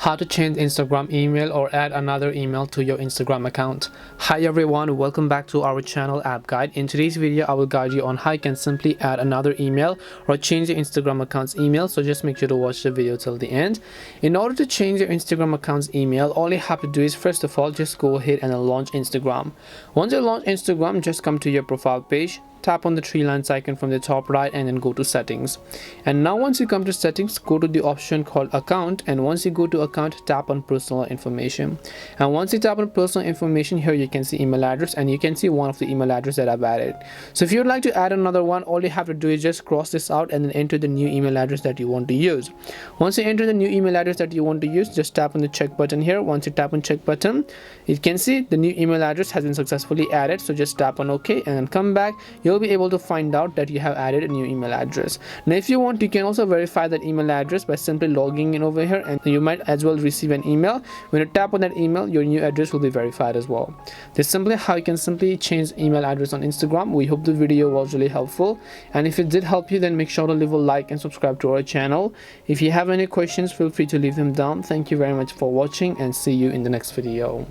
How to change Instagram email or add another email to your Instagram account. Hi everyone, welcome back to our channel App Guide. In today's video I will guide you on how you can simply add another email or change your Instagram account's email, so just make sure to watch the video till the end. In order to change your Instagram account's email, all you have to do is first of all just go ahead and launch Instagram. Once you launch Instagram, just come to your profile page, tap on the three lines icon from the top right and then go to settings. And now once you come to settings, go to the option called account, and once you go to account, tap on personal information. And once you tap on personal information, here you can see email address, and you can see one of the email address that I've added. So if you'd like to add another one, all you have to do is just cross this out and then enter the new email address that you want to use. Once you enter the new email address that you want to use, just tap on the check button here. Once you tap on check button, you can see the new email address has been successfully added, so just tap on OK and then come back. You'll be able to find out that you have added a new email address. Now if you want, you can also verify that email address by simply logging in over here, and you might as well receive an email. When you tap on that email, your new address will be verified as well. That's simply how you can simply change email address on Instagram. We hope the video was really helpful, and if it did help you, then make sure to leave a like and subscribe to our channel. If you have any questions, feel free to leave them down. Thank you very much for watching, and see you in the next video.